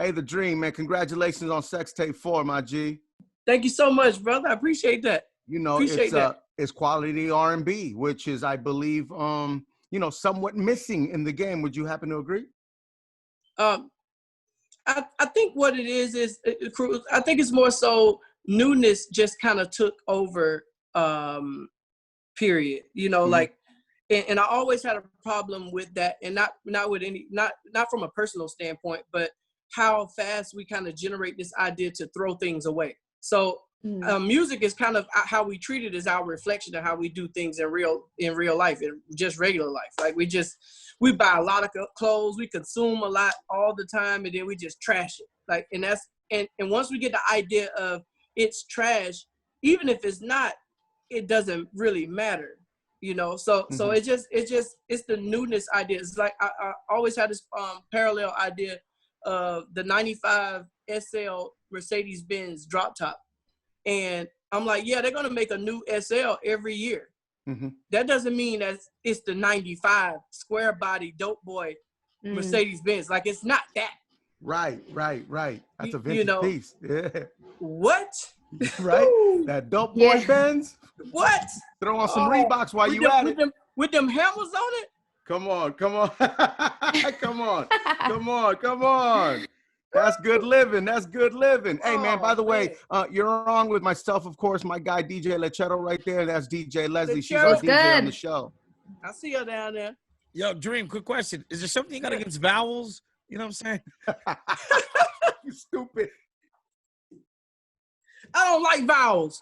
Hey, the Dream, man. Congratulations on SXTP4, my G. Thank you so much, brother. I appreciate that. You know, it's quality R&B, which is, I believe, you know, somewhat missing in the game. Would you happen to agree? I think what it is I think it's more so newness just kind of took over, period. You know, like, and I always had a problem with that, and not with any, not from a personal standpoint, but how fast we kind of generate this idea to throw things away. So music is kind of how we treat it, is our reflection of how we do things in real life, in just regular life. Like we buy a lot of clothes, we consume a lot all the time, and then we just trash it. Like, and that's, and once we get the idea of it's trash, even if it's not, it doesn't really matter, you know? So it's the newness idea. It's like, I always had this parallel idea of the 95 SL Mercedes-Benz drop top. And I'm like, yeah, they're going to make a new SL every year. That doesn't mean that it's the 95 square body dope boy Mercedes-Benz. Like, it's not that. Right. That's a vintage piece. Yeah. What? Right? That dope boy Benz? What? Throw on some Reeboks while you at it. With them hammers on it? Come on. come on. That's good living. Hey, man, by the way, you're on with myself, of course, my guy, DJ Lechetto right there. That's DJ Leslie. She's our DJ on the show. I see her down there. Yo, Dream, quick question. Is there something you got against vowels? You know what I'm saying? You stupid. I don't like vowels.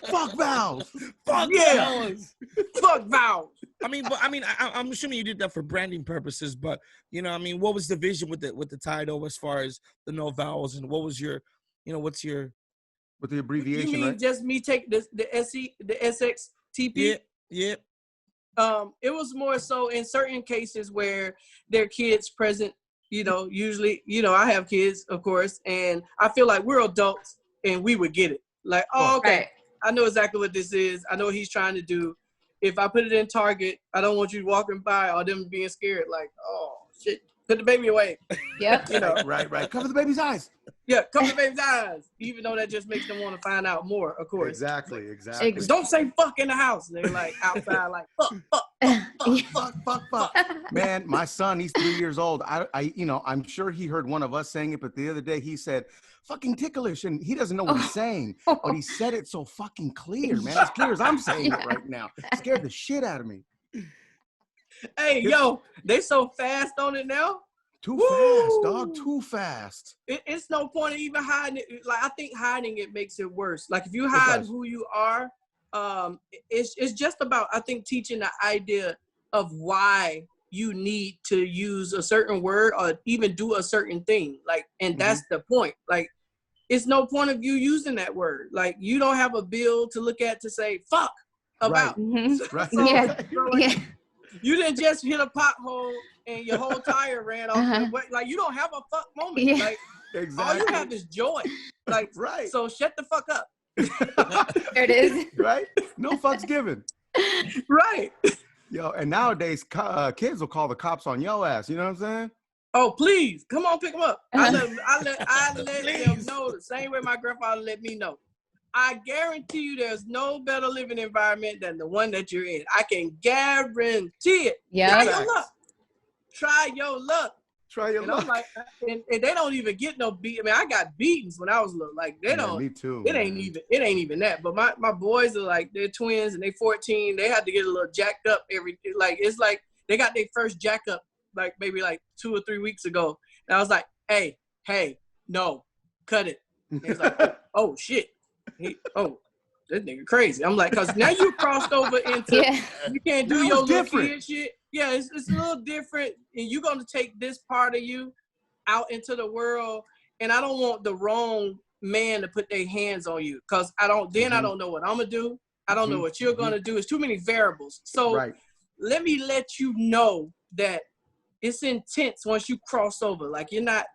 Fuck vowels. Fuck vowels. Fuck vowels. I'm assuming you did that for branding purposes, but you know, I mean, what was the vision with the title as far as the no vowels, and what was your, you know, what's your, with the abbreviation? You mean right? Just me take the SXTP? Yeah. It was more so in certain cases where there are kids present. You know, usually, you know, I have kids, of course, and I feel like we're adults and we would get it. Like, oh, okay, right. I know exactly what this is. I know what he's trying to do. If I put it in Target, I don't want you walking by or them being scared. Like, oh shit, put the baby away. Yep. You know, right. Cover the baby's eyes. Yeah, cover the baby's eyes. Even though that just makes them want to find out more, of course. Exactly. Don't say fuck in the house. And they're like outside, like fuck. Man, my son, he's 3 years old. You know, I'm sure he heard one of us saying it, but the other day he said, fucking ticklish, and he doesn't know what he's saying, but he said it so fucking clear, man. As clear as I'm saying it right now. It scared the shit out of me. Hey, yo, they so fast on it now. Too fast, dog. Too fast. It's no point in even hiding it. Like, I think hiding it makes it worse. Like, if you hide who you are, it's just about, I think, teaching the idea of why you need to use a certain word or even do a certain thing. Like, and that's the point. Like, it's no point of you using that word. Like, you don't have a bill to look at to say fuck about. Right. You didn't just hit a pothole and your whole tire ran off. Like, you don't have a fuck moment. Yeah. Like, exactly. all you have is joy. Like, right. So shut the fuck up. There it is. Right? No fucks given. Right. Yo, and nowadays, kids will call the cops on your ass. You know what I'm saying? Oh, please. Come on, pick them up. I let them know the same way my grandfather let me know. I guarantee you there's no better living environment than the one that you're in. I can guarantee it. Yeah. Try your luck. Try your luck. And I'm like, and they don't even get no beat. I mean, I got beatings when I was little. Like, they don't. Me too. It ain't even that. But my boys are like, they're twins and they 14. They had to get a little jacked up it's like they got their first jack up like maybe like 2 or 3 weeks ago. And I was like, hey, no, cut it. And he's like, oh shit. That nigga crazy. I'm like, cause now you crossed over into you can't do your little kid shit. Yeah, it's a little different, and you're gonna take this part of you out into the world. And I don't want the wrong man to put their hands on you, cause I don't know what I'm gonna do. I don't know what you're gonna do. It's too many variables. So let me let you know that it's intense once you cross over. Like, you're not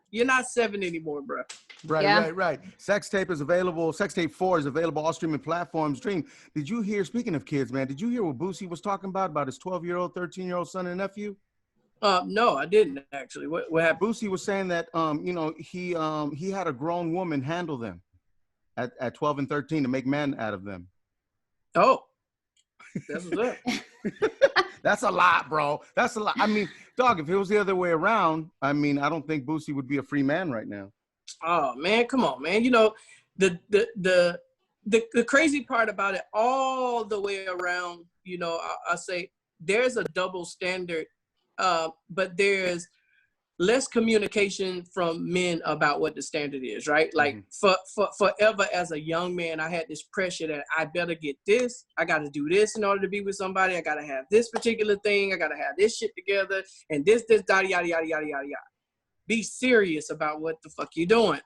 7 anymore, bro. Right. Sex Tape is available. SXTP4 is available all streaming platforms. Dream, did you hear, speaking of kids, man, did you hear what Boosie was talking about his 12-year-old, 13-year-old son and nephew? No, I didn't actually. What happened? Boosie was saying that he had a grown woman handle them at 12 and 13 to make men out of them. Oh, that's what's up. That's a lot, bro. That's a lot. I mean, dog, if it was the other way around, I mean, I don't think Boosie would be a free man right now. Oh man, come on, man. You know, the crazy part about it all the way around, you know, I say there's a double standard, but there's less communication from men about what the standard is, right? Like forever as a young man, I had this pressure that I better get this. I got to do this in order to be with somebody. I got to have this particular thing. I got to have this shit together and this, yada, yada, yada, yada, yada. Be serious about what the fuck you're doing.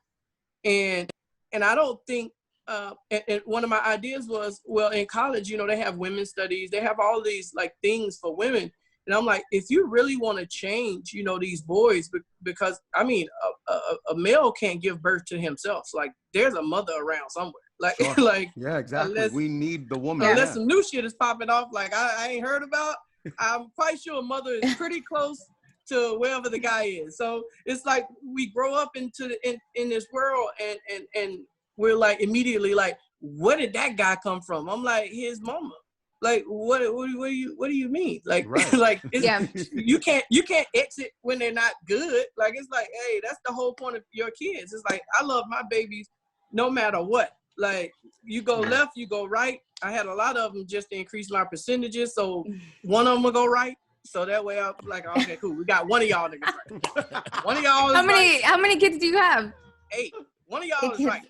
And I don't think, and one of my ideas was, well, in college, you know, they have women's studies. They have all these like things for women. And I'm like, if you really want to change, you know, these boys, because I mean, a male can't give birth to himself. So, like, there's a mother around somewhere. Like, Sure. like, yeah, exactly. Unless, we need the woman. Unless some new shit is popping off, like I ain't heard about. I'm quite sure mother is pretty close to wherever the guy is. So it's like we grow up into in this world, and we're like immediately like, where did that guy come from? I'm like, his mama. Like, what do you mean? Like, right. like it's, Yeah. you can't exit when they're not good. Like, it's like, hey, that's the whole point of your kids. It's like, I love my babies no matter what. Like, you go left, you go right. I had a lot of them just to increase my percentages. So one of them will go right. So that way I'm like, okay, cool. We got one of y'all niggas right. One of y'all is How many kids do you have? 8. One of y'all is right.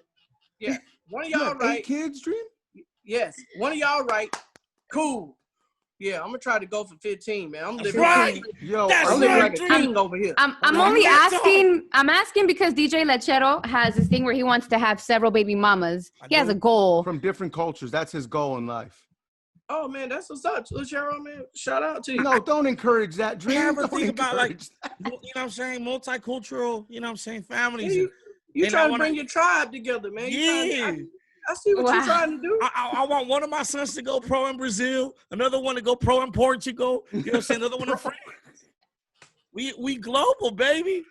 Yeah. One of y'all right. 8 kids, Dream? Yes. One of y'all right. Cool. Yeah, I'm gonna try to go for 15, man. I'm living right. Yo, I'm living like a king over here. I'm only asking. I'm asking because DJ Lechero has this thing where he wants to have several baby mamas. He has a goal. From different cultures. That's his goal in life. Oh man, that's what's up, Cheryl, man. Shout out to you. No, don't encourage that, Dream. You ever Don't think about like, encourage that. you know what I'm saying, multicultural, you know what I'm saying, families. Yeah, you and trying to bring your tribe together, man. Yeah. I see what you're trying to do. I want one of my sons to go pro in Brazil, another one to go pro in Portugal, you know what I'm saying, another one in France. We global, baby.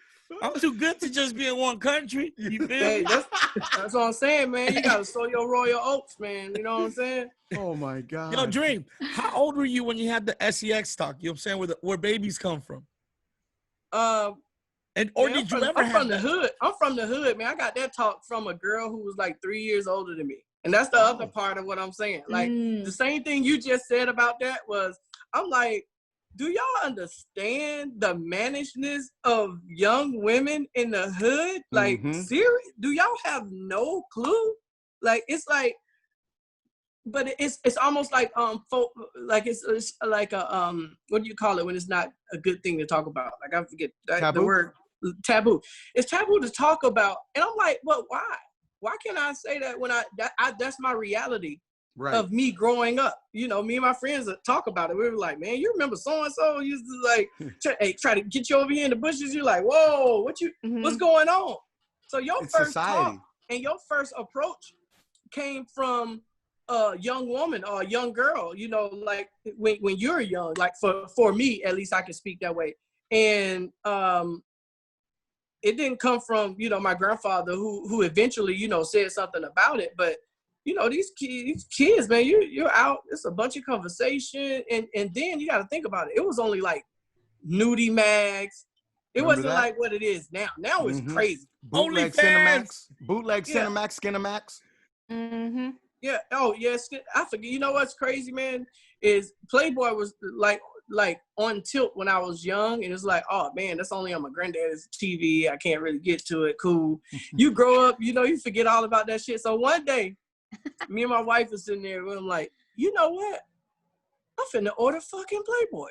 I'm too good to just be in one country. You feel Hey, me? that's what I'm saying, man. You gotta sow your royal oats, man. You know what I'm saying? Oh my God. Yo, Dream, how old were you when you had the SEX talk? You know what I'm saying? Where babies come from? And or man, did you ever I'm have from the hood. I'm from the hood, man. I got that talk from a girl who was like 3 years older than me. And that's the other part of what I'm saying. Like the same thing you just said about that was, I'm like, do y'all understand the managedness of young women in the hood? Like, serious? Do y'all have no clue? Like, it's like, but it's almost like it's like a what do you call it when it's not a good thing to talk about? Like, I forget the word taboo. It's taboo to talk about, and I'm like, well, why? Why can't I say that when that's my reality of me growing up? You know, me and my friends talk about it. We were like, man, you remember so-and-so used to like try to get you over here in the bushes. You're like, whoa, what's going on? So your first talk and your first approach came from a young woman or a young girl, you know, like when you're young, like for me, at least I can speak that way. And it didn't come from, you know, my grandfather who eventually, you know, said something about it. But, you know, these kids, man, you're out. It's a bunch of conversation. And then you got to think about it. It was only like nudie mags. It wasn't like what it is now. Now it's crazy. Bootleg Cinemax. Bootleg Cinemax, Skinemax. Yeah. Oh, yes. I forget. You know what's crazy, man? Is Playboy was like on tilt when I was young, and it's like, oh man, that's only on my granddad's TV. I can't really get to it. Cool. You grow up, you know, you forget all about that shit. So one day, me and my wife was sitting there, and I'm like, you know what? I'm finna order fucking Playboy.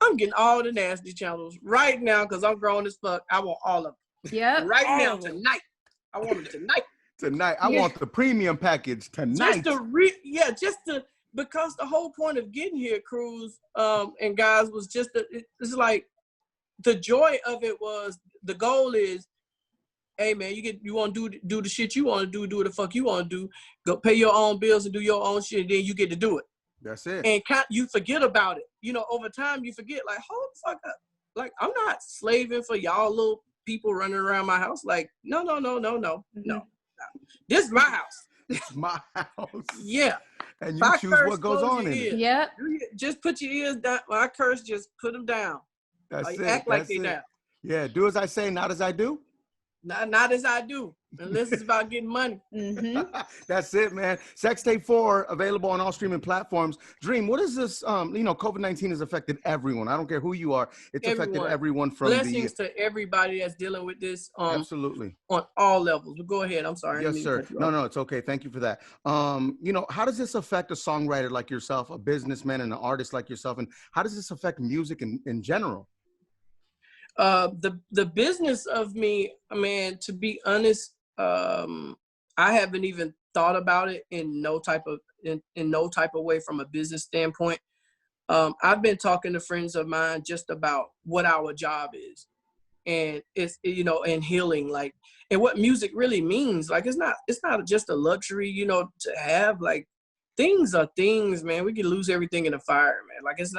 I'm getting all the nasty channels right now because I'm grown as fuck. I want all of them. Yeah. Right now, tonight. I want them tonight. Tonight. I want the premium package tonight. Because the whole point of getting here, Cruz, and guys, was just it's like the joy of it was, the goal is, hey man, you want to do the shit you want to do the fuck you want to do, go pay your own bills and do your own shit, and then you get to do it. That's it. And you forget about it. you know, over time you forget, like, hold the fuck up. Like, I'm not slaving for y'all little people running around my house. Like, no. This is my house. It's my house. Yeah. And If you I choose curse, what goes close on your in ears. it. Yep. Just put your ears down. When I curse, just put them down. That's Like, it. act like That's they it. down. Yeah, do as I say, not as I do. Not as I do, unless it's about getting money. That's it, man. SXTP4 available on all streaming platforms. Dream, what is this? You know, COVID-19 has affected everyone. I don't care who you are. It's affected everyone from Blessings to everybody that's dealing with this. Absolutely. On all levels. But go ahead. I'm sorry. Yes, sir. No, it's okay. Thank you for that. You know, how does this affect a songwriter like yourself, a businessman and an artist like yourself? And how does this affect music in general? The business of me, man, to be honest, I haven't even thought about it in no type of way from a business standpoint. I've been talking to friends of mine just about what our job is, and it's, you know, and healing, like, and what music really means. Like, it's not just a luxury, you know, to have. Like, things are things, man. We can lose everything in a fire, man. Like, it's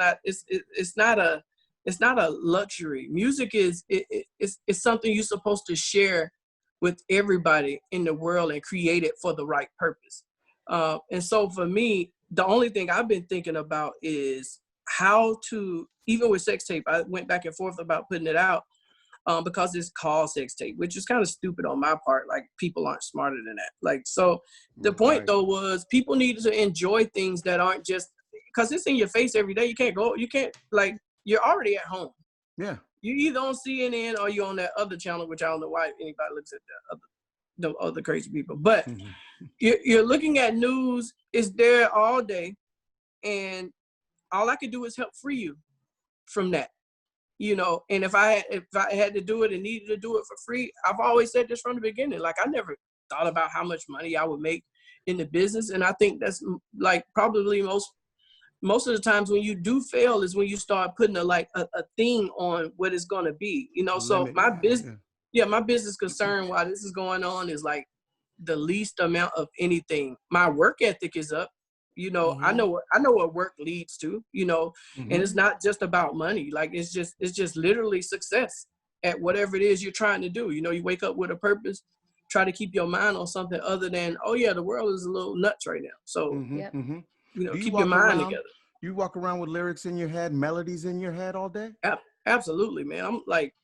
not a luxury. Music is it's something you're supposed to share with everybody in the world and create it for the right purpose. And so for me, the only thing I've been thinking about is how to, even with sex tape, I went back and forth about putting it out because it's called sex tape, which is kind of stupid on my part. Like, people aren't smarter than that. Like, so the point though was people needed to enjoy things that aren't just, because it's in your face every day. You can't like, you're already at home. Yeah. You either on CNN or you're on that other channel, which I don't know why anybody looks at the other crazy people. But you're looking at news. It's there all day, and all I could do is help free you from that. You know, and if I had to do it and needed to do it for free, I've always said this from the beginning. Like, I never thought about how much money I would make in the business, and I think that's like probably most of the times when you do fail is when you start putting a thing on what it's going to be, you know. So my business concern while this is going on is like the least amount of anything. My work ethic is up, you know. I know what work leads to, you know, and it's not just about money. Like, it's just literally success at whatever it is you're trying to do. You know, you wake up with a purpose, try to keep your mind on something other than, oh yeah, the world is a little nuts right now. So you know, keep your mind together. You walk around with lyrics in your head, melodies in your head all day? Absolutely, man. I'm like,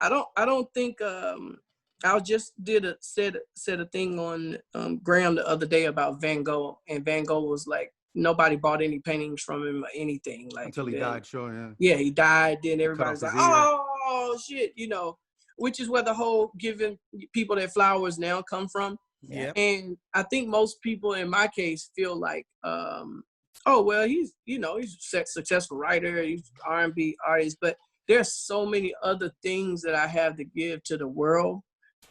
I don't think I just said a thing on Graham the other day about Van Gogh, and Van Gogh was like, nobody bought any paintings from him or anything. Like, until he died, sure, yeah, he died. Then everybody's like, oh shit, you know, which is where the whole giving people their flowers now come from. Yeah. And I think most people in my case feel like, oh, well, he's a successful writer, he's R&B artist, but there's so many other things that I have to give to the world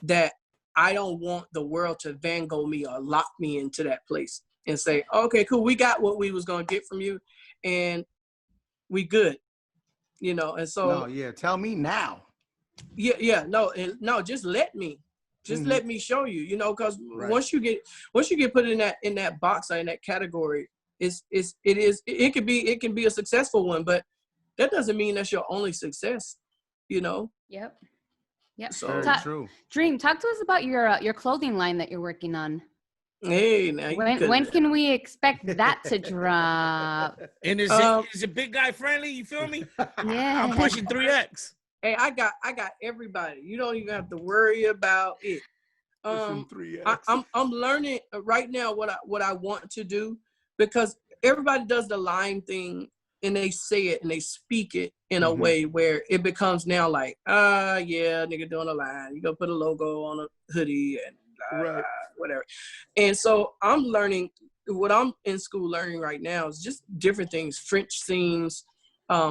that I don't want the world to Van Gogh me or lock me into that place and say, okay, cool, we got what we was going to get from you and we good, you know. And so, no, yeah, tell me now. No, just let me. Let me show you, you know, because once you get put in that box or in that category, it can be a successful one, but that doesn't mean that's your only success, you know. Yep. So true. Dream, talk to us about your clothing line that you're working on. Hey, now when can we expect that to drop? And is it big guy friendly? You feel me? Yeah. I'm pushing 3X. Hey, I got everybody. You don't even have to worry about it. I'm learning right now what I want to do, because everybody does the line thing and they say it and they speak it in a way where it becomes now like, yeah, nigga doing a line. You gonna put a logo on a hoodie and whatever. And so I'm learning, what I'm in school learning right now is just different things, French seams,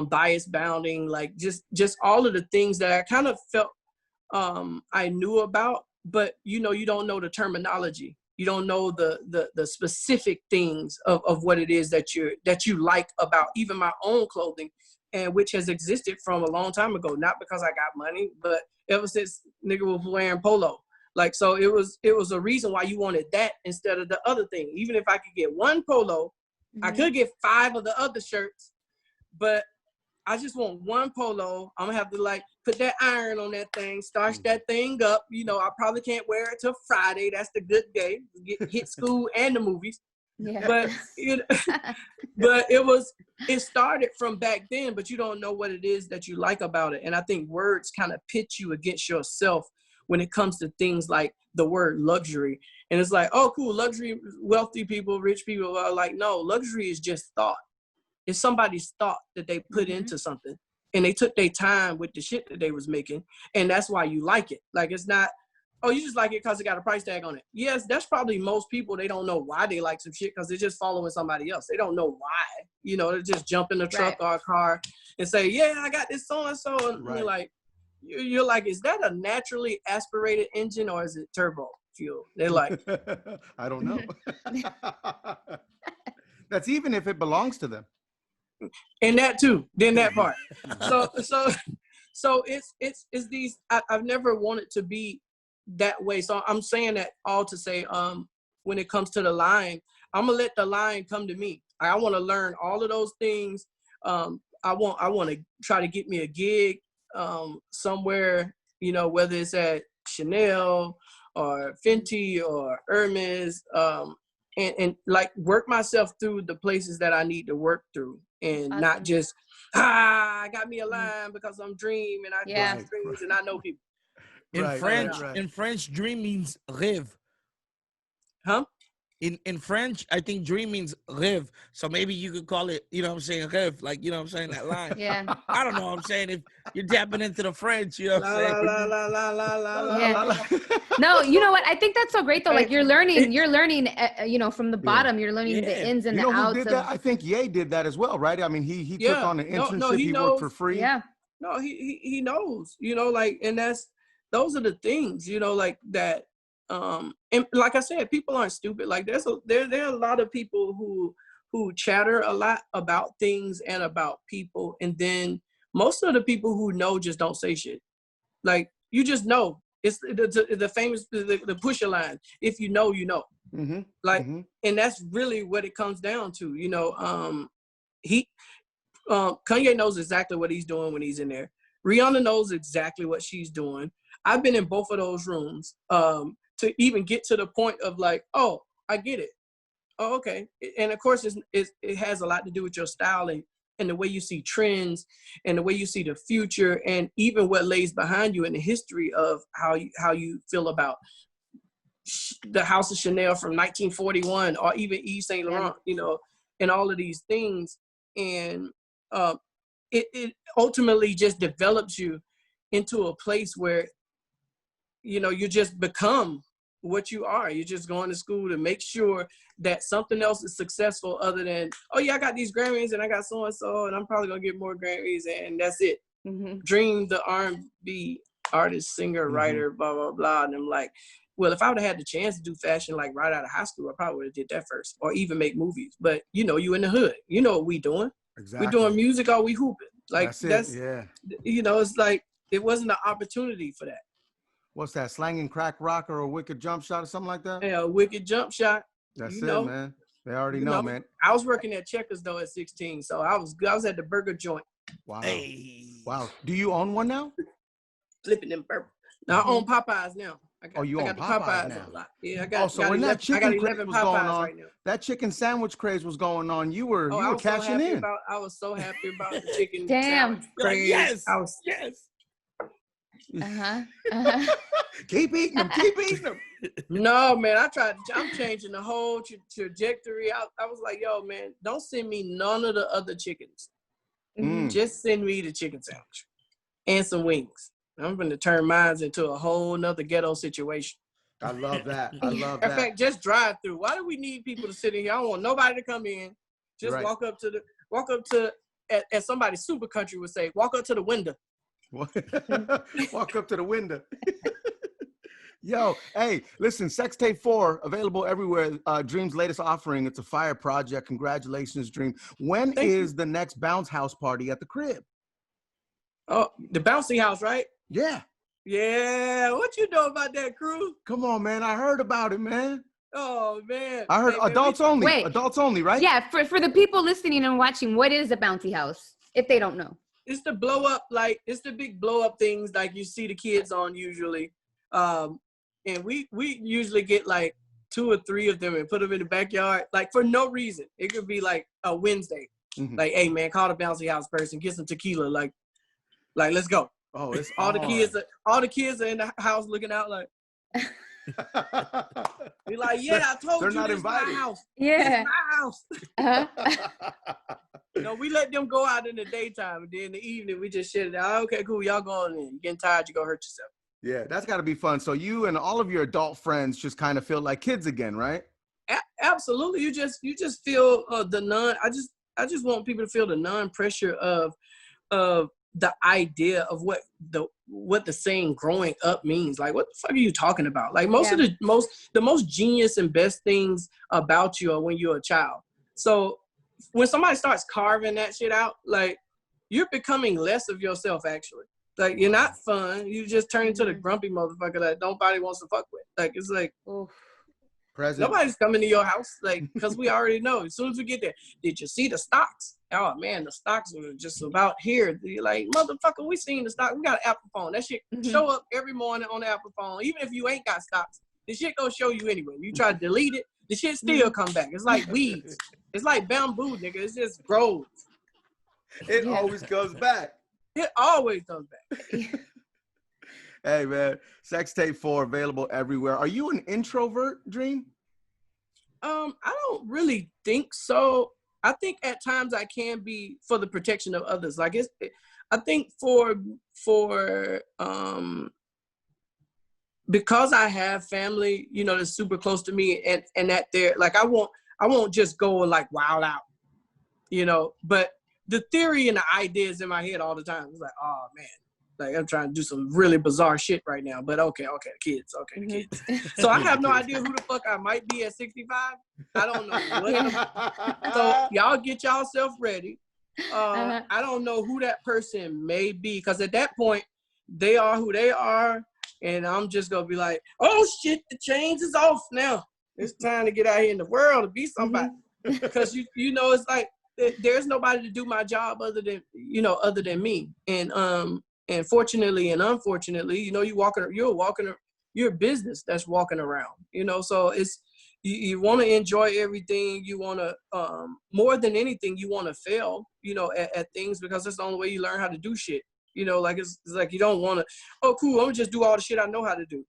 bias bounding, like just all of the things that I kind of felt I knew about, but you know, you don't know the terminology. You don't know the specific things of what it is that you like about even my own clothing, and which has existed from a long time ago, not because I got money, but ever since nigga was wearing polo. Like, so it was a reason why you wanted that instead of the other thing. Even if I could get one polo, I could get 5 of the other shirts, but I just want one polo. I'm gonna have to like put that iron on that thing, starch that thing up. You know, I probably can't wear it till Friday. That's the good day. Hit school and the movies. Yeah. But but it started from back then, but you don't know what it is that you like about it. And I think words kind of pit you against yourself when it comes to things like the word luxury. And it's like, oh, cool, luxury, wealthy people, rich people are like, no, luxury is just thought. It's somebody's thought that they put into something, and they took their time with the shit that they was making. And that's why you like it. Like, it's not, oh, you just like it because it got a price tag on it. Yes, that's probably most people. They don't know why they like some shit because they're just following somebody else. They don't know why. You know, they just jump in a truck or a car and say, yeah, I got this so-and-so. And you're like, is that a naturally aspirated engine or is it turbo fuel? They're like, I don't know. That's even if it belongs to them. And that too, then that part. So it's these, I've never wanted to be that way. So I'm saying that all to say, when it comes to the line, I'm gonna let the line come to me. I want to learn all of those things. I want to try to get me a gig somewhere, you know, whether it's at Chanel or Fenty or Hermes, and like work myself through the places that I need to work through, and not just, I got me a line because I'm Dream and I do dreams and I know people. In French, dream means rêve. Huh? In French, I think dream means rêve. So maybe you could call it, you know what I'm saying, rêve, like, you know what I'm saying, that line. Yeah. I don't know what I'm saying. If you're tapping into the French, you know what I'm saying? No, you know what? I think that's so great though. Like you're learning, you know, from the bottom, you're learning the ins and the outs. Who did that? I think Ye did that as well, right? I mean, he took on an internship. He worked for free. Yeah. No, he knows, you know, like, and those are the things, you know, like that. And like I said, people aren't stupid. Like there are a lot of people who chatter a lot about things and about people, and then most of the people who know just don't say shit. Like, you just know. It's the famous the pusher line. If you know, you know. Mm-hmm. Like, and that's really what it comes down to. You know, Kanye knows exactly what he's doing when he's in there. Rihanna knows exactly what she's doing. I've been in both of those rooms to even get to the point of like, oh, I get it. Oh, okay. And of course, it has a lot to do with your styling and the way you see trends and the way you see the future, and even what lays behind you in the history of how you feel about the House of Chanel from 1941, or even Yves Saint Laurent, you know, and all of these things. And it ultimately just develops you into a place where, you know, you just become what you are. You're just going to school to make sure that something else is successful other than, oh yeah, I got these Grammys and I got so-and-so and I'm probably going to get more Grammys and that's it. Dream, the R&B artist, singer, writer, blah, blah, blah. And I'm like, well, if I would have had the chance to do fashion like right out of high school, I probably would have did that first, or even make movies. But you know, you in the hood, you know what we doing. Exactly. We doing music or we hooping. Like that's yeah. You know, it's like, it wasn't an opportunity for that. What's that? Slanging crack rock or a wicked jump shot or something like that? Yeah, a wicked jump shot. That's it, know. Man. They already know, man. I was working at Checkers though at 16, so I was at the burger joint. Wow. Wow. Do you own one now? Flipping them burgers. Now I own Popeyes now. You own Popeyes now? A lot. Yeah, I got. So when that chicken craze was going on, right now. that chicken sandwich craze was going on, you were cashing in. I was so happy about the chicken. Damn. Craze. Yes. Yes. Keep eating them. Keep eating them. No, man, I'm changing the whole trajectory. I was like, yo, man, don't send me none of the other chickens. Just send me the chicken sandwich and some wings. I'm going to turn mine into a whole nother ghetto situation. I love that. I love In that. fact, just drive through. Why do we need people to sit in here? I don't want nobody to come in. Just walk up to, as somebody super country would say, walk up to the window. Walk up to the window. Yo, hey, listen, SXTP4 available everywhere. Dream's latest offering. It's a fire project. Congratulations, Dream. When is the next bounce house party at the crib? Oh, the bouncy house, right? Yeah. Yeah. What you know about that, crew? Come on, man. I heard about it, man. Oh, man. I heard adults only. Wait. Adults only, right? Yeah. For the people listening and watching, what is a bouncy house? if they don't know. It's the blow up, like it's the big blow up things like you see the kids on usually. And we usually get like 2 or 3 of them and put them in the backyard, like for no reason. It could be like a Wednesday. Like, hey man, call the bouncy house person, get some tequila, like let's go. Oh, it's all the kids are in the house looking out like. Be like, yeah, I told you this is my house. Yeah, this is my house. No, we let them go out in the daytime, and then in the evening we just shit it out. Okay, cool, y'all going in. You're getting tired, you go hurt yourself. Yeah, that's got to be fun. So you and all of your adult friends just kind of feel like kids again, right? Absolutely. You just feel the non. I just want people to feel the non-pressure of the idea of what the saying growing up means. Like, what the fuck are you talking about? Like most of the most genius and best things about you are when you're a child. So when somebody starts carving that shit out, like you're becoming less of yourself actually. Like you're not fun. You just turn into the grumpy motherfucker that nobody wants to fuck with. Like it's like nobody's coming to your house, like, because we already know. As soon as we get there, did you see the stocks? Oh man, the stocks were just about here. You're like, motherfucker, we seen the stock. We got an Apple phone. That shit show up every morning on the Apple phone. Even if you ain't got stocks, the shit gonna show you anyway. You try to delete it, the shit still come back. It's like weeds. It's like bamboo, nigga. It just grows. It always comes back. It always comes back. Hey man, SXTP4 available everywhere. Are you an introvert, Dream? I don't really think so. I think at times I can be for the protection of others. Like I think for because I have family, you know, that's super close to me, and that they're like I won't just go like wild out, you know. But the theory and the ideas in my head all the time. It's like, oh man, like I'm trying to do some really bizarre shit right now. But okay, the kids. So I have no idea who the fuck I might be at 65. I don't know. So y'all get yourself ready. I don't know who that person may be, because at that point they are who they are, and I'm just gonna be like, oh shit, the chains is off now. It's time to get out here in the world to be somebody. Because you know, it's like there's nobody to do my job other than me. And fortunately and unfortunately, you know, you're a business that's walking around, you know, so it's, you want to enjoy everything. You want to, more than anything, you want to fail, you know, at things, because that's the only way you learn how to do shit. You know, like, it's like, you don't want to, oh, cool, I'm gonna just do all the shit I know how to do.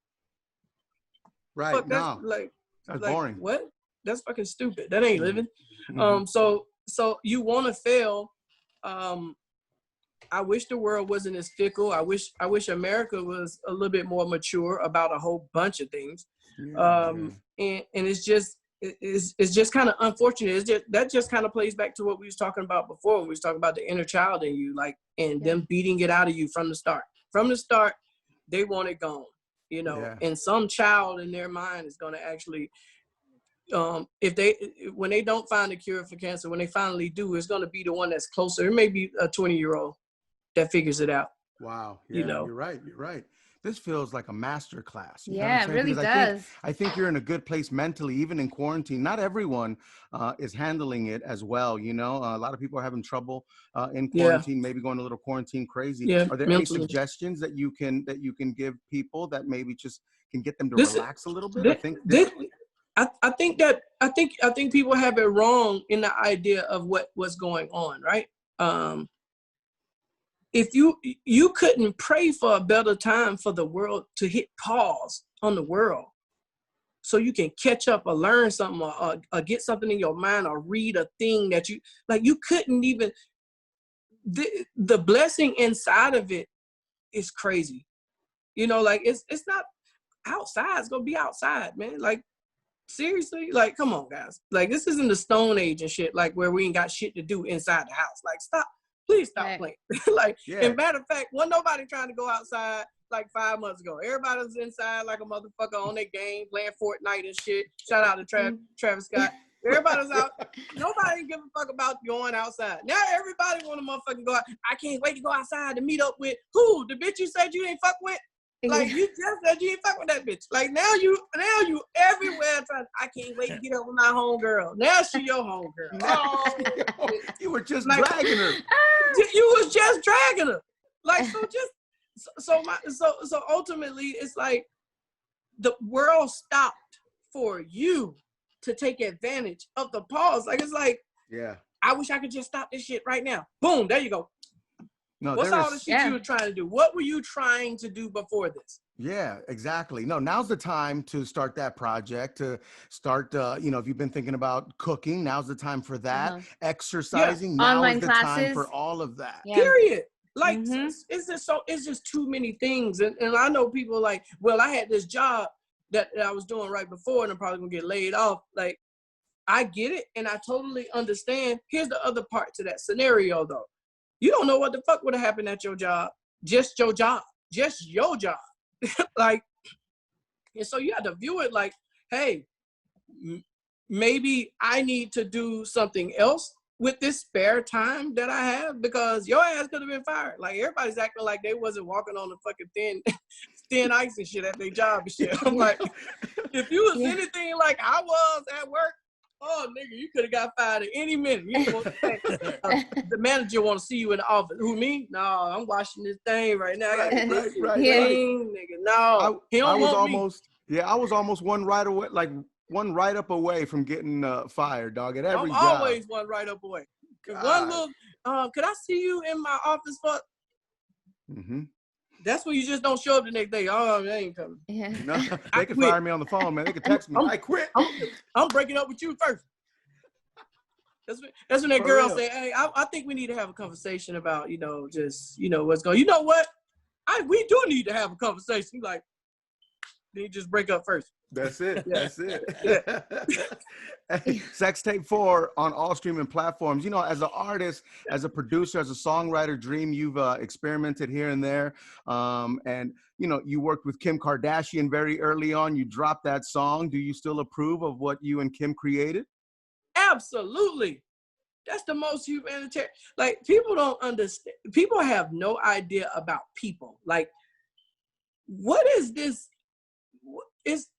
Right. Fuck, no. That's like, boring. What? That's fucking stupid. That ain't living. So you want to fail. I wish the world wasn't as fickle. I wish America was a little bit more mature about a whole bunch of things. And it's just kind of unfortunate. That just kind of plays back to what we was talking about before. We was talking about the inner child in you, like, and them beating it out of you from the start. From the start, they want it gone, you know. And some child in their mind is going to actually, when they don't find a cure for cancer, when they finally do, it's going to be the one that's closer. It may be a 20-year-old that figures it out. Wow. Yeah, you know, you're right. This feels like a master class. Yeah, it really does. I think you're in a good place mentally, even in quarantine. Not everyone is handling it as well. You know, a lot of people are having trouble in quarantine, maybe going a little quarantine crazy. Yeah, are there any suggestions that you can give people that maybe just can get them to relax a little bit? I think people have it wrong in the idea of what's going on, right? If you couldn't pray for a better time for the world to hit pause on the world, so you can catch up or learn something or get something in your mind or read a thing that you like, you couldn't even. The blessing inside of it is crazy, you know. Like it's not outside. It's gonna be outside, man. Like, seriously, like, come on, guys. Like, this isn't the Stone Age and shit, like, where we ain't got shit to do inside the house. Like, stop. Please stop playing. Like, and matter of fact, wasn't nobody trying to go outside like 5 months ago. Everybody was inside like a motherfucker on their game, playing Fortnite and shit. Shout out to Travis Scott. Everybody was out. Nobody give a fuck about going outside. Now everybody want to motherfucking go out. I can't wait to go outside to meet up with who? The bitch you said you didn't fuck with? Like you just said you ain't fuck with that bitch. Like now you everywhere trying. I can't wait to get up with my homegirl. Now she your homegirl. Oh, you were just like, dragging her. You was just dragging her. Like so ultimately it's like the world stopped for you to take advantage of the pause. Like it's like, yeah, I wish I could just stop this shit right now. Boom, there you go. No, what's all the shit you were trying to do? What were you trying to do before this? Yeah, exactly. No, now's the time to start that project, to start, you know, if you've been thinking about cooking, now's the time for that. Exercising, now online is the classes. time for all of that. Period. Like, it's just too many things. And I know people like, well, I had this job that I was doing right before and I'm probably gonna get laid off. Like, I get it and I totally understand. Here's the other part to that scenario though. You don't know what the fuck would have happened at your job. Just your job. Just your job. Like, and so you have to view it like, hey, maybe I need to do something else with this spare time that I have because your ass could have been fired. Like everybody's acting like they wasn't walking on the fucking thin ice and shit at their job and shit. I'm like, if you was anything like I was at work, oh nigga, you could have got fired at any minute. You know, the manager want to see you in the office. Who, me? No, I'm watching this thing right now. I got Right. nigga. No, he don't want me. I was almost one write-up away from getting fired, dog. At every job. I'm always one write-up away. One little, could I see you in my office for? That's when you just don't show up the next day. Oh, they ain't coming. Yeah. No, they can fire me on the phone, man. They can text me. I quit. I'm breaking up with you first. That's when that girl say, hey, I think we need to have a conversation about, you know, just, you know, what's going. You know what? We do need to have a conversation. Like, then you just break up first. That's it. That's it. Hey, SXTP4 on all streaming platforms. You know, as an artist, as a producer, as a songwriter, Dream, you've experimented here and there. And, you know, you worked with Kim Kardashian very early on. You dropped that song. Do you still approve of what you and Kim created? Absolutely. That's the most humanitarian. Like, people don't understand. People have no idea about people. Like, what is this?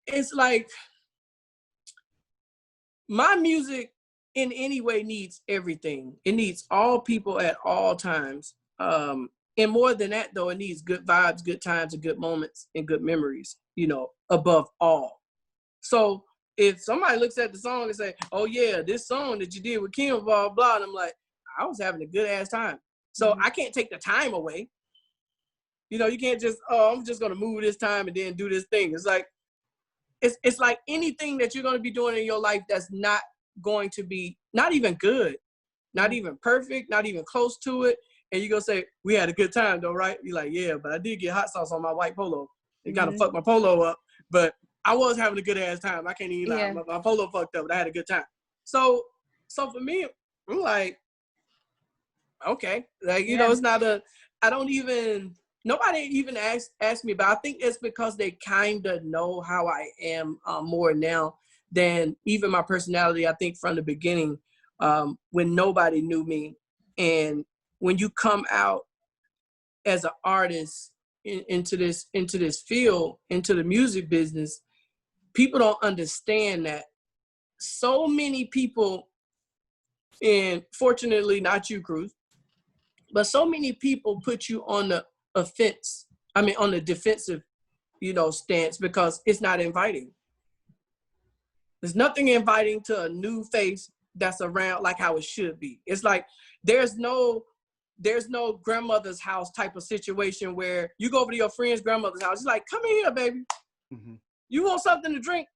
It's like my music in any way needs everything. It needs all people at all times. And more than that though, it needs good vibes, good times, and good moments and good memories, you know, above all. So if somebody looks at the song and say, oh yeah, this song that you did with Kim, blah, blah, and I'm like, I was having a good ass time. So I can't take the time away. You know, you can't just, oh, I'm just gonna move this time and then do this thing. It's like, it's like anything that you're going to be doing in your life that's not going to be, not even good, not even perfect, not even close to it. And you're going to say, we had a good time though, right? You're like, yeah, but I did get hot sauce on my white polo. It kind of fucked my polo up, but I was having a good ass time. I can't even lie. My polo fucked up, but I had a good time. So for me, I'm like, okay. Like, you know, it's not nobody even asked me, but I think it's because they kind of know how I am more now than even my personality. I think from the beginning, when nobody knew me, and when you come out as an artist into this field, into the music business, people don't understand that so many people, and fortunately not you, Cruz, but so many people put you on the on the defensive, you know, stance because it's not inviting. There's nothing inviting to a new face that's around like how it should be. It's like there's no grandmother's house type of situation where you go over to your friend's grandmother's house. It's like, come in here, baby. You want something to drink?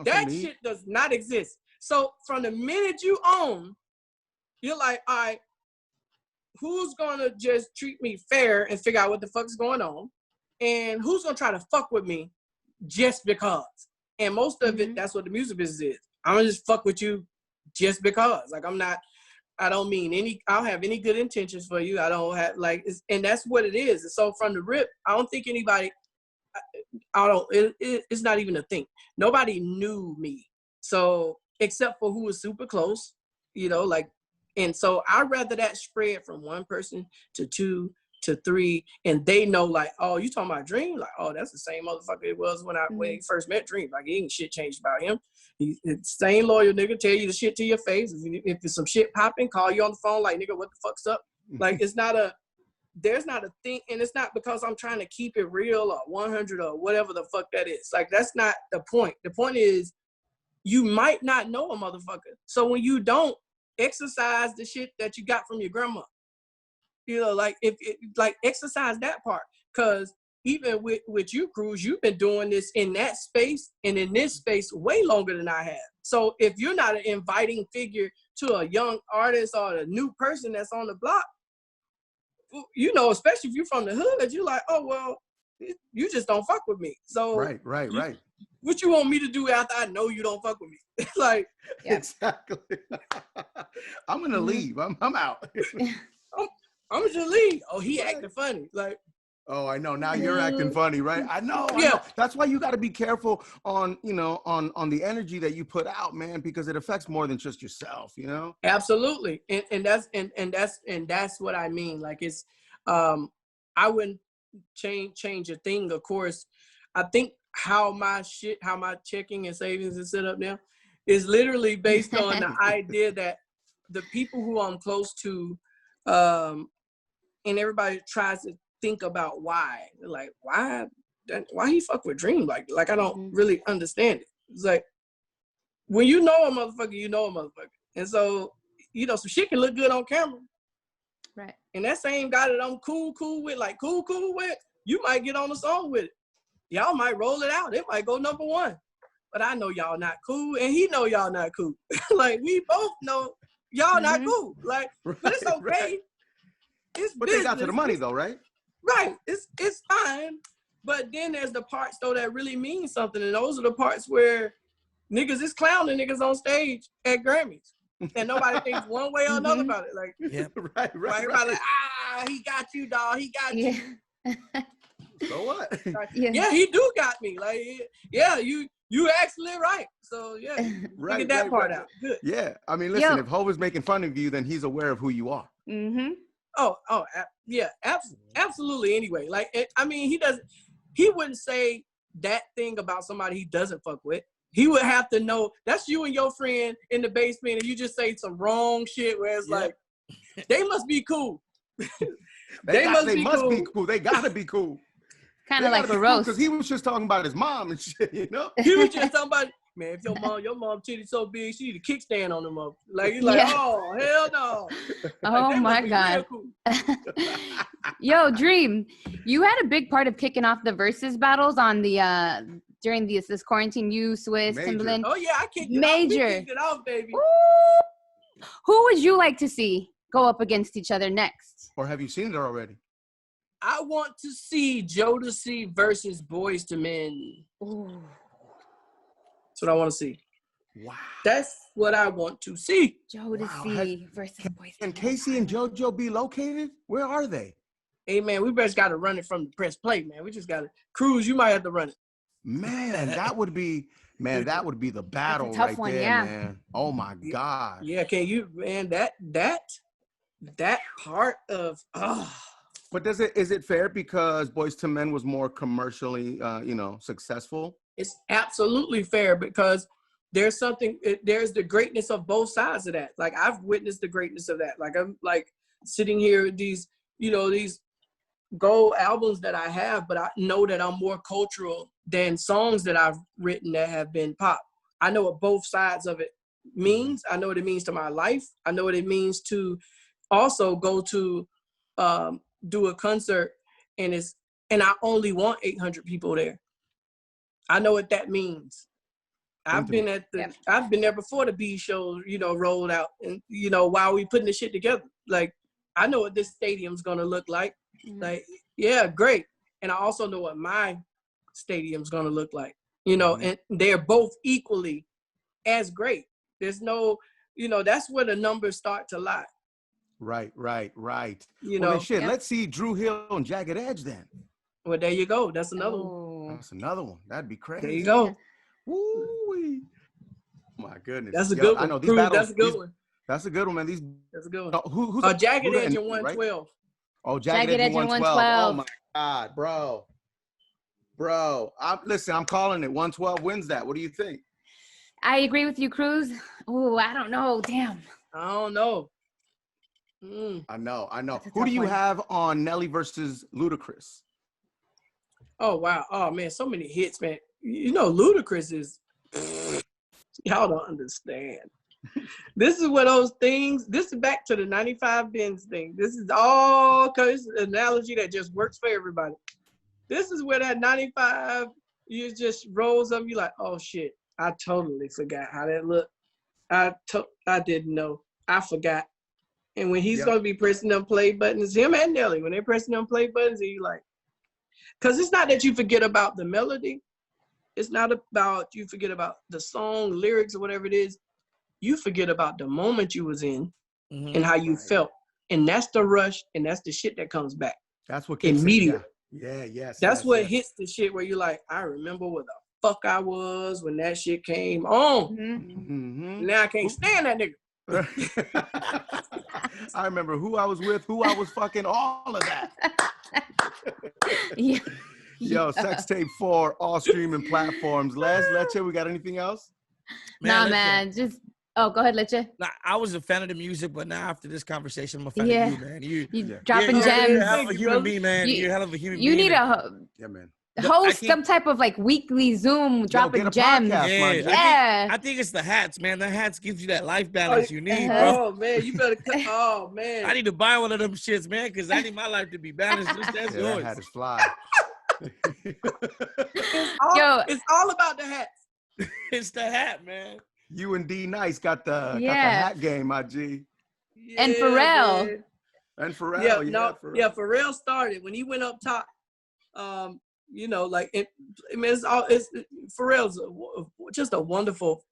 That shit does not exist. So from the minute you own, you're like, all right, who's gonna just treat me fair and figure out what the fuck's going on? And who's gonna try to fuck with me just because? And most of it, that's what the music business is. I'm gonna just fuck with you just because. Like, I don't mean I don't have any good intentions for you. I don't have and that's what it is. And so from the rip, I don't think anybody, it's not even a thing. Nobody knew me. So, except for who was super close, you know, like, and so I'd rather that spread from one person to two to 3, and they know like, oh, you talking about Dream? Like, oh, that's the same motherfucker it was when he first met Dream. Like, ain't shit changed about him. He's the same loyal nigga, tell you the shit to your face. If there's some shit popping, call you on the phone like, nigga, what the fuck's up? Like, there's not a thing, and it's not because I'm trying to keep it real or 100 or whatever the fuck that is. Like, that's not the point. The point is, you might not know a motherfucker. So when you don't, exercise the shit that you got from your grandma. You know, like, like exercise that part. Because even with you, Cruz, you've been doing this in that space and in this space way longer than I have. So if you're not an inviting figure to a young artist or a new person that's on the block, you know, especially if you're from the hood, you're like, oh, well, you just don't fuck with me. So right. What you want me to do after I know you don't fuck with me? Like, exactly. I'm gonna leave. I'm out. I'm just leave. Oh, he acting funny. Like, oh, I know. Now you're acting funny, right? I know. That's why you got to be careful on, you know, on the energy that you put out, man, because it affects more than just yourself, you know? Absolutely. And that's what I mean. Like, it's I wouldn't change a thing. Of course, I think how my checking and savings is set up now is literally based on the idea that the people who I'm close to, and everybody tries to think about why. Like, why he fuck with Dream? Like I don't really understand it. It's like, when you know a motherfucker, you know a motherfucker. And so, you know, some shit can look good on camera. Right. And that same guy that I'm cool with, you might get on a song with it. Y'all might roll it out. It might go #1. But I know y'all not cool, and he know y'all not cool. Like, we both know y'all not cool. Like, but it's okay. Right. It's but business. They got to the money though, right? Right. It's fine. But then there's the parts though that really mean something, and those are the parts where niggas is clowning niggas on stage at Grammys, and nobody thinks one way or another about it. Like, right. Everybody like, he got you, dog. He got you. So what? Yeah, he do got me. Like, yeah, you actually right. So yeah, get that part out. Good. Yeah, I mean, listen, if Hov is making fun of you, then he's aware of who you are. Oh, yeah, absolutely. Anyway, like, I mean, he wouldn't say that thing about somebody he doesn't fuck with. He would have to know that's you and your friend in the basement, and you just say some wrong shit where it's like, they must be cool. They must be cool. They gotta be cool. Kind of like a roast. Because he was just talking about his mom and shit, you know? He was just talking about, man, if your mom titty so big, she need a kickstand on them up. Like, you're like, oh, hell no. Oh, like, my God. Cool. Yo, Dream, you had a big part of kicking off the Verzuz battles on the during this quarantine. You, Swiss, Timbaland. Oh, yeah, I kicked it off. We kicked it off, baby. Woo! Who would you like to see go up against each other next? Or have you seen it already? I want to see Jodeci versus Boyz II Men. Ooh. That's what I want to see. Wow. That's what I want to see. Jodeci versus Boyz II Men. Can Casey and JoJo be located? Where are they? Hey, man, we just got to run it from the press play, man. We just got to. Cruz, you might have to run it. Man, that would be the battle right there, man. Oh, my God. Yeah, can you, man, that part of, But is it fair because Boyz II Men was more commercially, successful? It's absolutely fair because there's the greatness of both sides of that. Like, I've witnessed the greatness of that. Like, I'm like sitting here with these gold albums that I have, but I know that I'm more cultural than songs that I've written that have been pop. I know what both sides of it means. I know what it means to my life. I know what it means to also go to, do a concert and I only want 800 people there. I know what that means. I've been there before the B show, rolled out, and while we putting this shit together. Like, I know what this stadium's gonna look like. Like, yeah, great. And I also know what my stadium's gonna look like. And they're both equally as great. There's no, that's where the numbers start to lie. Right. Well, shit, let's see Drew Hill and Jagged Edge then. Well, there you go. That's another one. That's another one. That'd be crazy. There you go. Woo-wee. My goodness. That's a good one. I know these battles, that's a good one. That's a good one, man. That's a good one. Who's Jagged Edge in 112. Oh, Jagged Edge 112. Oh my God, bro. Listen, I'm calling it. 112 wins that. What do you think? I agree with you, Cruz. Oh, I don't know. Damn. I don't know. I know. That's a Who do tough you one. have on Nelly versus Ludacris? Oh wow. Oh man, so many hits, man. You know, Ludacris is y'all don't understand. This is one of those things. This is back to the 95 Benz thing. This is all because an analogy that just works for everybody. This is where that 95, you just rolls up. You like, oh shit, I totally forgot how that looked. I didn't know. I forgot. And when he's gonna be pressing them play buttons, him and Nelly, when they're pressing them play buttons, and you like, because it's not that you forget about the melody. It's not about you forget about the song, lyrics, or whatever it is. You forget about the moment you was in and how you felt. And that's the rush, and that's the shit that comes back. That's what kicks immediate. Yeah, yes. That's what hits the shit where you're like, I remember where the fuck I was when that shit came on. Now I can't stand that nigga. I remember who I was with, who I was fucking, all of that. Yeah. Yo, SXTP4, all streaming platforms. Leche, we got anything else? Man, just go ahead, Leche. Nah, I was a fan of the music, but now after this conversation, I'm a fan of you, man. You dropping gems. You're a hell of a human being, man. You're a hell of a human being. You need man. Host some type of like weekly Zoom dropping gems. I think it's the hats, man. The hats gives you that life balance you need, bro. Oh man, you better cut. Oh man, I need to buy one of them shits, man, because I need my life to be balanced just as yours. That hat is fly. It's all about the hats. It's the hat, man. You and D Nice got the hat game, my G. Yeah, and Pharrell. Man. And Pharrell, Pharrell started when he went up top. You know, like Pharrell's just a wonderful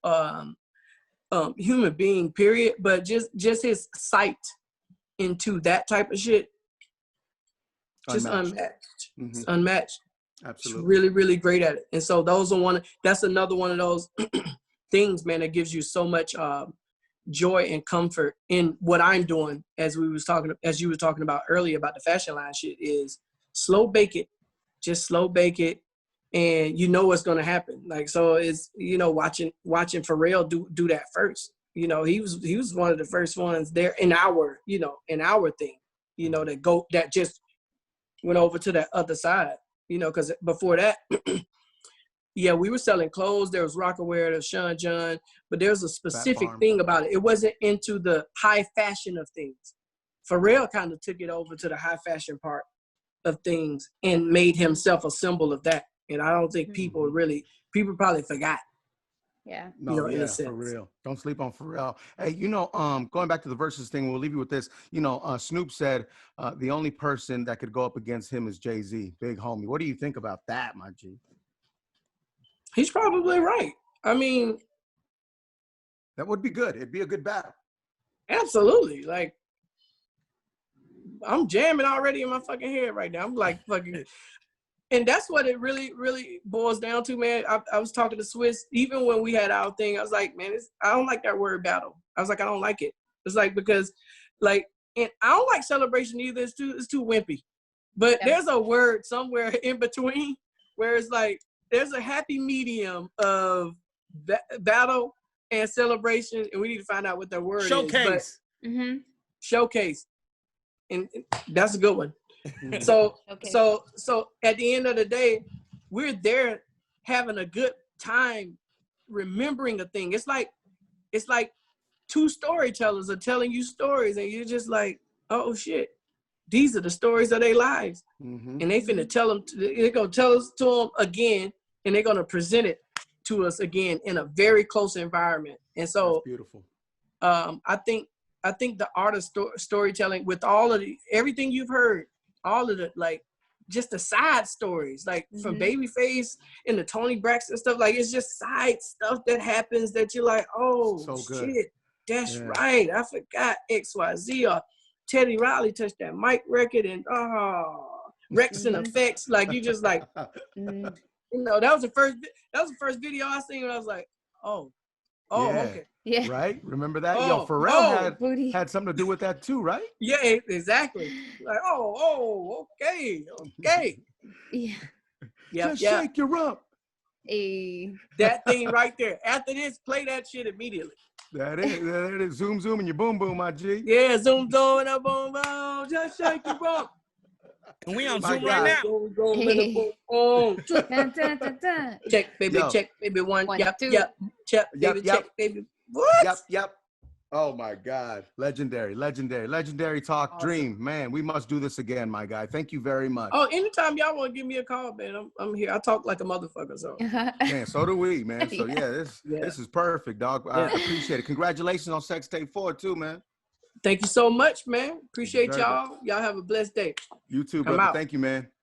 human being, period. But just his sight into that type of shit, just unmatched. It's unmatched. Absolutely. It's really, really great at it. And so that's another one of those things, man, that gives you so much joy and comfort in what I'm doing. As you were talking about earlier about the fashion line shit, is slow bake it. Just slow bake it, and you know what's gonna happen. Like, so it's, you know, watching Pharrell do that first. You know, he was one of the first ones there in our thing. You know, that just went over to that other side. You know, because before that, we were selling clothes. There was Rockaware, there was Sean John, but there's a specific thing about it. It wasn't into the high fashion of things. Pharrell kind of took it over to the high fashion part of things and made himself a symbol of that. And I don't think people probably forgot. Yeah. No, in a sense. For real. Don't sleep on Pharrell. Hey, you know, going back to the Verzuz thing, we'll leave you with this. You know, Snoop said the only person that could go up against him is Jay-Z, big homie. What do you think about that, my G? He's probably right. I mean, that would be good. It'd be a good battle. Absolutely. Like, I'm jamming already in my fucking head right now. I'm like fucking, and that's what it really, really boils down to, man. I was talking to Swiss, even when we had our thing, I was like, man, I don't like that word battle. I was like, I don't like it. It's like, because like, and I don't like celebration either. It's too wimpy. But there's a word somewhere in between where it's like, there's a happy medium of battle and celebration, and we need to find out what that word is. Showcase. And that's a good one. So at the end of the day, we're there having a good time, remembering a thing. It's like two storytellers are telling you stories, and you're just like, oh shit, these are the stories of their lives, and they finna tell them. They're gonna tell us to them again, and they're gonna present it to us again in a very close environment. And so, that's beautiful. I think the art of storytelling, with all of everything you've heard, all of the, like, just the side stories, like from Babyface and the Tony Braxton stuff, like, it's just side stuff that happens that you're like, oh, so shit, that's right. I forgot XYZ, or Teddy Riley touched that mic record, and Rex and Effects. Like, you just like, you know, that was the first video I seen, and I was like, oh, Oh, Yeah. okay. Yeah. Right? Remember that? Yo, Oh, Pharrell oh. Booty. had something to do with that too, right? Yeah, exactly. Like, okay. Yeah. Yeah, Just yeah. shake your rump. That thing right there. After this, play that shit immediately. That is. Zoom, zoom, and your boom, boom, my G. Yeah, zoom, and a boom, boom. Just shake your rump. And we on My Zoom God. right now. Zoom, and a boom, boom. Dun, dun, dun, dun. Check, baby, Yo. check, baby. One, One, two. yep. Check, Yep, baby, yep. check, baby. What? Yep. Oh my God. Legendary talk. Awesome. Dream. Man, we must do this again, my guy. Thank you very much. Oh, anytime y'all want to give me a call, man, I'm here. I talk like a motherfucker, so. Man, so do we, man. So Yeah. this is perfect, dog. I appreciate it. Congratulations on Sex Tape 4 too, man. Thank you so much, man. Appreciate Deserve it. y'all. Y'all have a blessed day. You too, Come brother. out. Thank you, man.